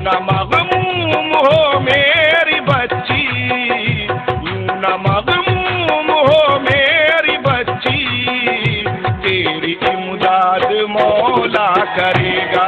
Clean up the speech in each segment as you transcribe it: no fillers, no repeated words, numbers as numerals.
न मग़मूम हो मेरी बच्ची, यूं न मग़मूम हो मेरी बच्ची, तेरी इमदाद मौला करेगा,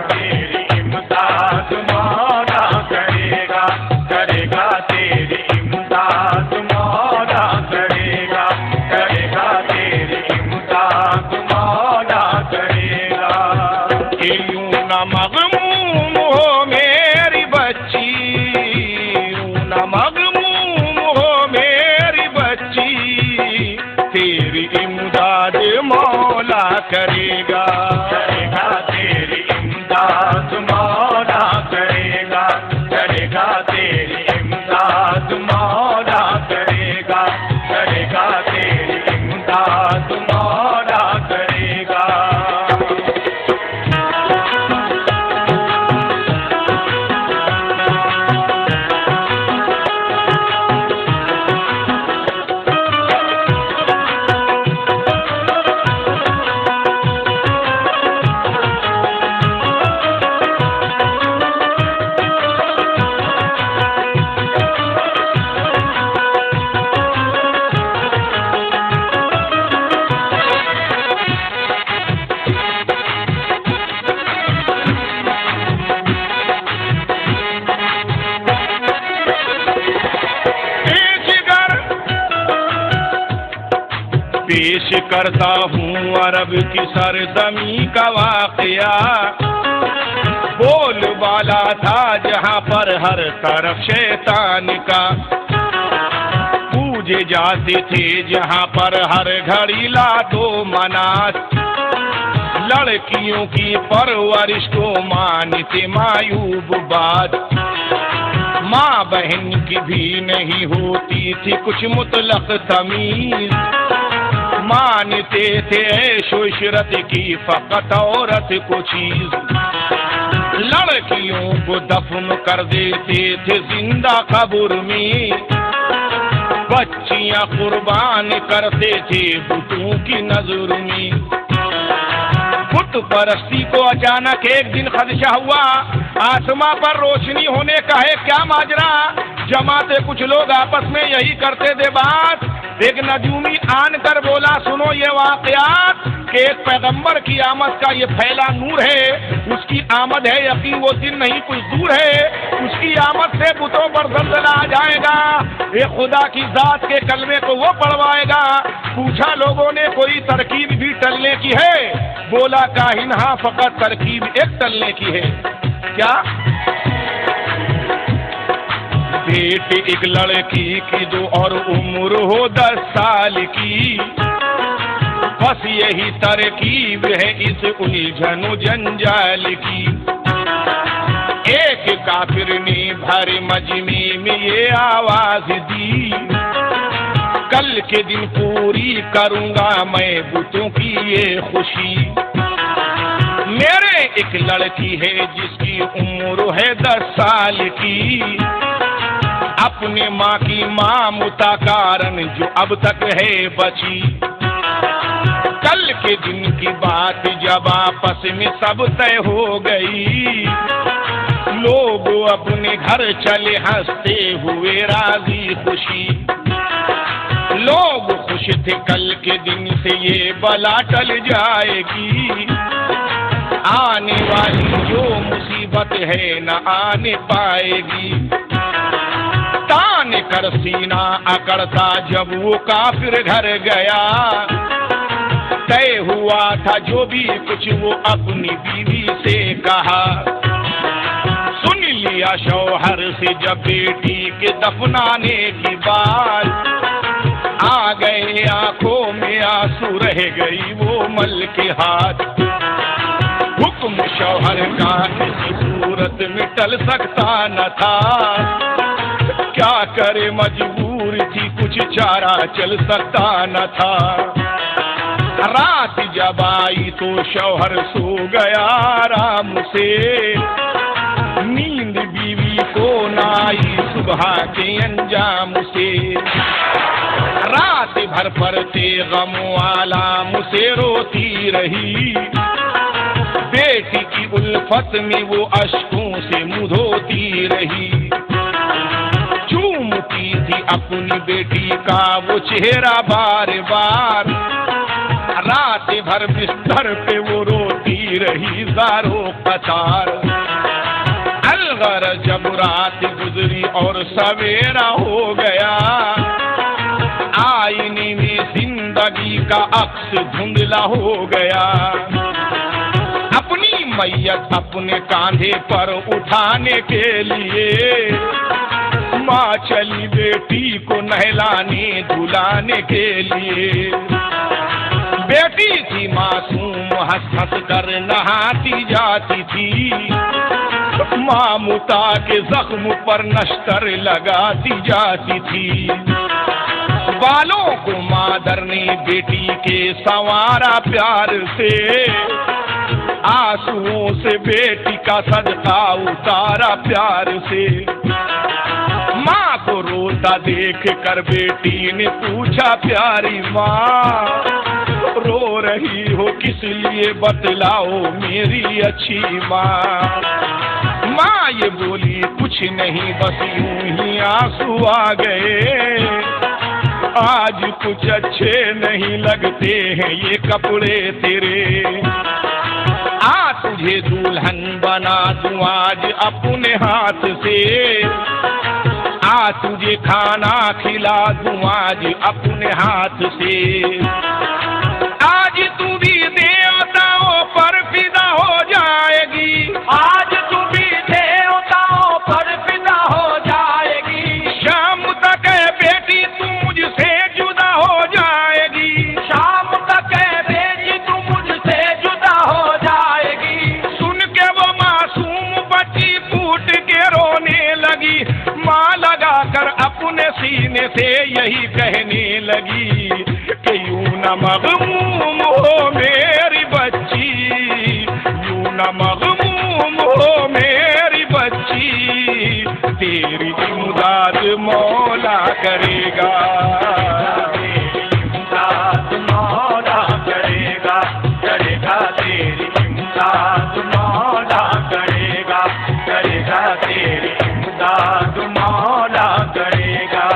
तेरी इमदाद मौला करेगा, करेगा तेरी इमदाद मौला करेगा, करेगा तेरी इमदाद मौला करेगा। कि यूं न मग़मूम हो मेरी बच्ची, यूं न मग़मूम हो मेरी बच्ची, तेरी इमदाद मौला करेगा, करेगा तेरी इमदाद मौला करेगा, करेगा तेरी इमदाद मौला करेगा, करेगा तेरी इमदाद मौला करेगा। पेश करता हूँ अरब की सरजमी का वाक़या, बोल बाला था जहाँ पर हर तरफ शैतान का, पूजे जाते थे जहाँ पर हर घड़ी लातो मनात, लड़कियों की परवरिश को मानते मायूब बात, माँ बहन की भी नहीं होती थी कुछ मुतलक तमीज, मानते थे ऐशो इशरत की फकत औरत को चीज, लड़कियों को दफन कर देते थे जिंदा कब्र में, बच्चियां कुर्बान करते थे बुतों की नजर में। बुत परस्ती को अचानक एक दिन खदशा हुआ, आसमां पर रोशनी होने का है क्या माजरा, जमाते कुछ लोग आपस में यही करते थे बात। एक नजूमी आन कर बोला सुनो ये वाकयात, कि एक पैगंबर की आमद का ये फैला नूर है, उसकी आमद है यकीन वो दिन नहीं कुछ दूर है, उसकी आमद से बुतों पर ज़ल्ज़ला आ जाएगा, ये खुदा की जात के कलमे को वो पढ़वाएगा। पूछा लोगों ने कोई तरकीब भी टलने की है, बोला काहिन हाँ फकत तरकीब एक टलने की है। क्या? बेटे एक लड़की की जो और उम्र हो 10 साल की, बस यही तरकीब है इस उलझनो जंजाल की। एक काफिर ने भरे मजमे में ये आवाज दी, कल के दिन पूरी करूंगा मैं बुतों की ये खुशी। मेरे एक लड़की है जिसकी उम्र है 10 साल की, अपने माँ की ममता कारण जो अब तक है बची। कल के दिन की बात जब आपस में सब तय हो गई, लोग अपने घर चले हंसते हुए राजी खुशी। लोग खुश थे कल के दिन से ये बला टल जाएगी, आने वाली जो मुसीबत है न आने पाएगी। तान कर सीना अकड़ता जब वो काफिर घर गया, तय हुआ था जो भी कुछ वो अपनी बीवी से कहा। सुन लिया शौहर से जब बेटी के दफनाने की बात, आ गए आंखों में आंसू रह गई वो मल के हाथ। हुक्म शौहर का किसी सूरत में टल सकता न था, क्या करे मजबूर थी कुछ चारा चल सकता न था। रात जब आई तो शौहर सो गया आराम से, नींद बीवी को न आई सुबह के अंजाम से। रात भर पड़ते गम आलाम से रोती रही, बेटी की उल्फत में वो अश्कों से मुंह धोती रही, चूमती थी अपनी बेटी का वो चेहरा बार बार, रात भर बिस्तर पे वो रोती रही ज़ारो कतार। अलगर जब रात गुजरी और सवेरा हो गया, आईने में जिंदगी का अक्स धुंधला हो गया। अपनी मैयत अपने कांधे पर उठाने के लिए माँ चली बेटी को नहलाने धुलाने के लिए। बेटी थी मासूम, हंस हंस कर नहाती जाती थी, माँ मुता के जख्म पर नश्तर लगाती जाती थी। बालों को मादर ने बेटी के संवारा प्यार से, आंसुओं से बेटी का सदका उतारा प्यार से। माँ को रोता देख कर बेटी ने पूछा, प्यारी माँ रो रही हो किस लिए, बतलाओ मेरी अच्छी माँ। माँ ये बोली, कुछ नहीं बस यूं ही आंसू आ गए, आज कुछ अच्छे नहीं लगते हैं ये कपड़े तेरे। आ तुझे दुल्हन बना दूं आज अपने हाथ से, आ तुझे खाना खिला दूं आज अपने हाथ से। आज तू भी देवताओं पर फिदा हो जाएगी, आज तू भी देवताओं पर फिदा हो जाएगी। शाम तक है बेटी तू मुझसे जुदा हो जाएगी, शाम तक है बेटी तू मुझसे जुदा हो जाएगी। सुन के वो मासूम बच्ची फूट के रोने लगी, माँ लगा कर अपने सीने से यही कहने लगी कि यूं न मग़मूम हो मेरी बच्ची, यूं न मग़मूम हो मेरी बच्ची, तेरी इमदाद मौला करेगा, तेरी इमदाद मौला करेगा, करेगा तेरी इमदाद मौला करेगा, करेगा तेरी इमदाद मौला करेगा।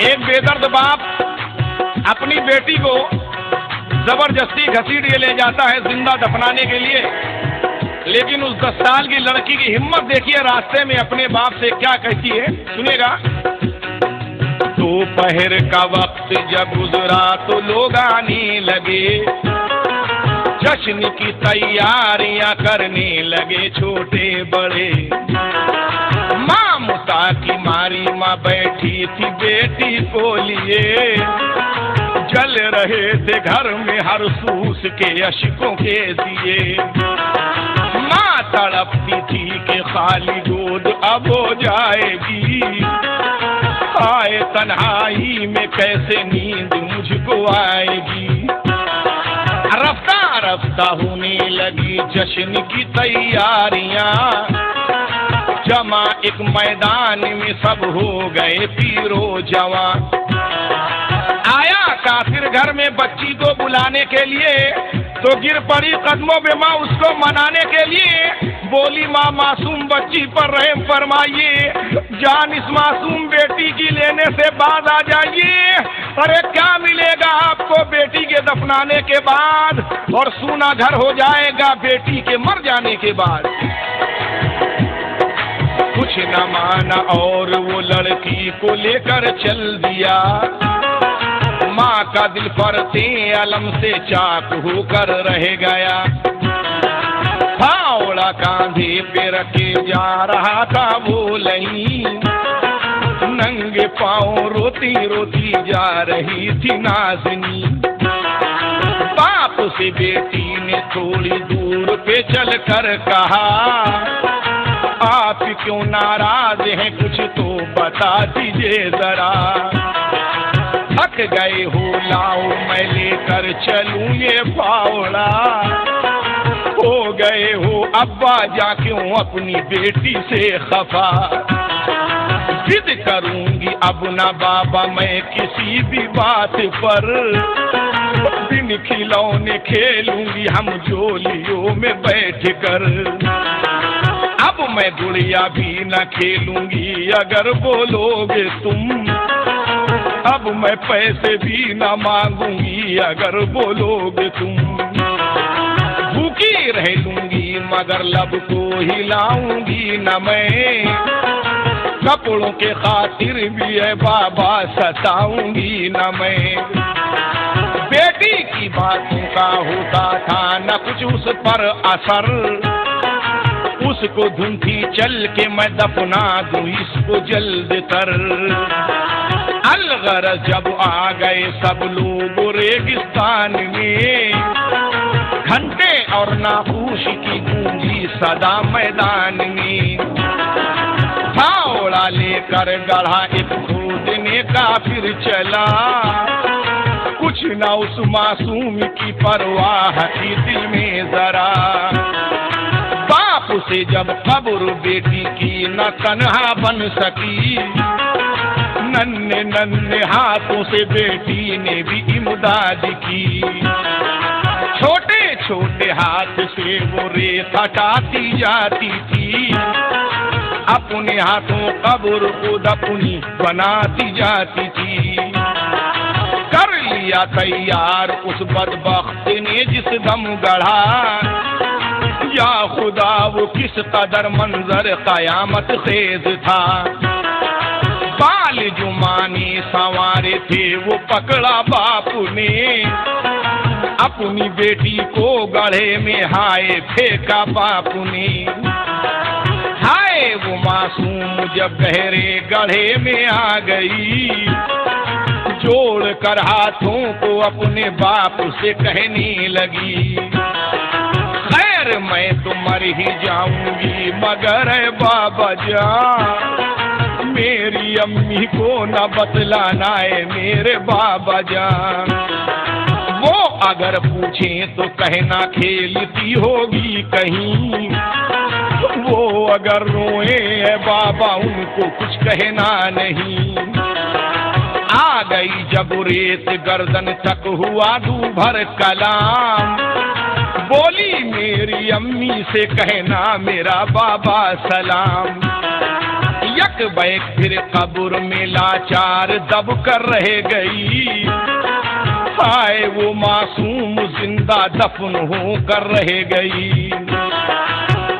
एक बेदर्द बाप अपनी बेटी को जबरदस्ती घसीट के ले जाता है जिंदा दफनाने के लिए, लेकिन उस 10 साल की लड़की की हिम्मत देखिए, रास्ते में अपने बाप से क्या कहती है, सुनेगा। दोपहर का वक्त जब गुजरा तो लोग आने लगे, जश्न की तैयारियां करने लगे छोटे बड़े। माँ मुता की मारी माँ बैठी थी बेटी को लिए, जल रहे थे घर में हर सूस के अश्कों के दिए। माँ तड़पती थी कि खाली गोद अब हो जाएगी, आए तन्हाई में कैसे नींद मुझको आएगी। रफ्ता रफ्ता होने लगी जश्न की तैयारियां, जमा एक मैदान में सब हो गए पीरो जवां। आया काफिर घर में बच्ची को बुलाने के लिए, तो गिर पड़ी कदमों पे माँ उसको मनाने के लिए। बोली, माँ मासूम बच्ची पर रहम फरमाइए, जान इस मासूम बेटी की लेने से बाद आ जाइए। अरे क्या मिलेगा आपको बेटी के दफनाने के बाद, और सूना घर हो जाएगा बेटी के मर जाने के बाद। कुछ न माना और वो लड़की को लेकर चल दिया। माँ का दिल फरते अलम से चाक होकर रह गया। फावड़ा कांधे पे रखे जा रहा था वो लही, नंगे पाँव रोती रोती जा रही थी नाज़नी। बाप से बेटी ने थोड़ी दूर पे चल कर कहा, आप क्यों नाराज हैं, कुछ तो बता दीजिए जरा। थक गए हो, लाओ मैं लेकर चलूं ये फावड़ा। हो गए हो अब्बा जा क्यों अपनी बेटी से खफा। जिद करूंगी अब ना बाबा मैं किसी भी बात पर, बिन खिलौने खेलूंगी हम जोलियों में बैठ कर। अब मैं गुड़िया भी न खेलूंगी अगर बोलोगे तुम, अब मैं पैसे भी न मांगूंगी अगर बोलोगे तुम। भूखी रह लूंगी मगर लब को हिलाऊंगी न मैं, कपड़ों के खातिर भी है बाबा सताऊंगी न मैं। बेटी की बातों का होता था न कुछ उस पर असर, उसको धुंधी चल के मैं दफना दूं इसको जल्द तर। अलगरज जब आ गए सब लोग रेगिस्तान में, घंटे और नाखूश की गूंजी सदा मैदान में। फावड़ा लेकर गढ़ा एक खोदने का फिर चला, कुछ न उस मासूम की परवाह थी दिल में जरा। बाप से जब खबर बेटी की न तन्हा बन सकी, नन्हे नन्हे हाथों से बेटी ने भी इमदाद की। छोटे छोटे हाथ से वो रेत हटाती जाती थी, अपने हाथों कब्र को दफनी बनाती जाती थी। कर लिया तैयार उस बदबख्त ने जिस दम गढ़ा, या खुदा वो किस कदर मंजर कयामत खेज था। बाल जुमानी संवारे थे वो पकड़ा बापू ने, अपनी बेटी को गढ़े में हाय फेंका बापू ने। हाय वो मासूम जब गहरे गढ़े में आ गई, जोड़ कर हाथों को अपने बाप से कहने लगी, खैर मैं तो मर ही जाऊंगी मगर बाबा जान, मेरी अम्मी को न बतलाना है मेरे बाबा जान। वो अगर पूछें तो कहना खेलती होगी कहीं, वो अगर रोए है बाबा उनको कुछ कहना नहीं। आ गई जब रेत गर्दन तक हुआ दूभर कलाम, बोली मेरी अम्मी से कहना मेरा बाबा सलाम। यक बैक फिर कब्र में लाचार दब कर रह गई, हाय वो मासूम जिंदा दफन हो कर रह गई।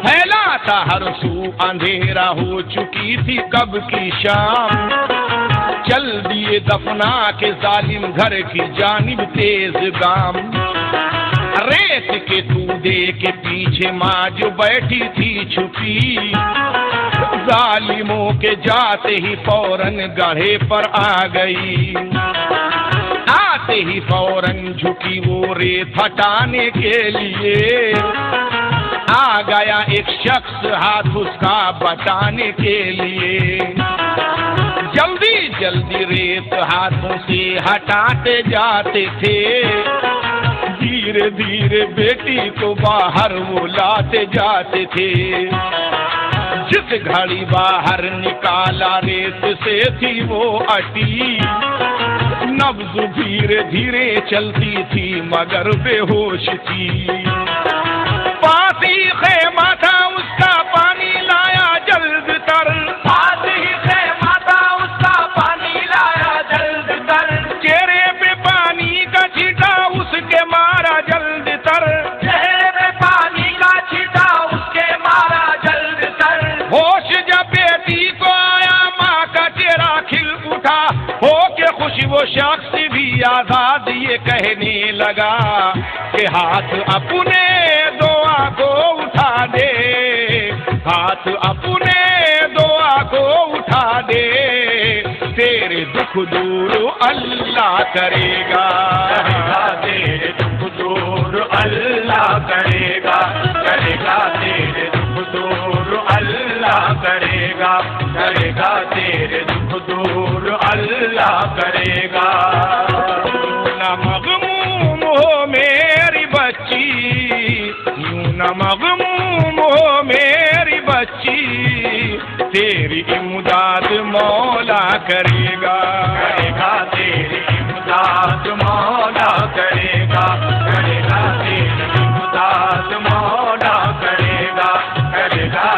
फैला था हर सू अंधेरा हो चुकी थी कब की शाम, चल दिए दफना के जालिम घर की जानिब तेज गाम। रेत के तूदे के पीछे माँ जो बैठी थी छुपी, जालिमों के जाते ही फौरन गढ़े पर आ गई। आते ही फौरन झुकी वो रेत हटाने के लिए, आ गया एक शख्स हाथ उसका बचाने के लिए। जल्दी जल्दी रेत हाथों से हटाते जाते थे, धीरे धीरे बेटी को बाहर वो लाते जाते थे। जिस घड़ी बाहर निकाला रेत से थी वो अटी, नब्ज धीरे धीरे चलती थी मगर बेहोश थी। पासी खेमा था उसका पानी लाया जल्द तर, पासी खेमा था उसका पानी लाया जल्द तर। चेहरे पे पानी का छींटा उसके मारा जल्द तर, चेहरे पे पानी का छींटा उसके मारा जल्द तर। होश जब बेटी को आया माँ का चेहरा खिल उठा, हो के खुश वो शख्स भी आजाद ये कहने लगा कि हाथ अपने दुआ को उठा दे, हाथ अपने दुआ को उठा दे, तेरे दुख दूर अल्लाह करेगा, तेरे दुख दूर करेगा, करेगा तेरे दुख दूर अल्लाह करेगा, करेगा तेरे दुख दूर अल्लाह करेगा। न मगमूम हो मेरी बच्ची, यूं न मगमूम हो मेरी बच्ची, तेरी इमदाद मौला करेगा, करेगा तेरी इमदाद मौला करेगा, करेगा तेरी इमदाद मौला करेगा, करेगा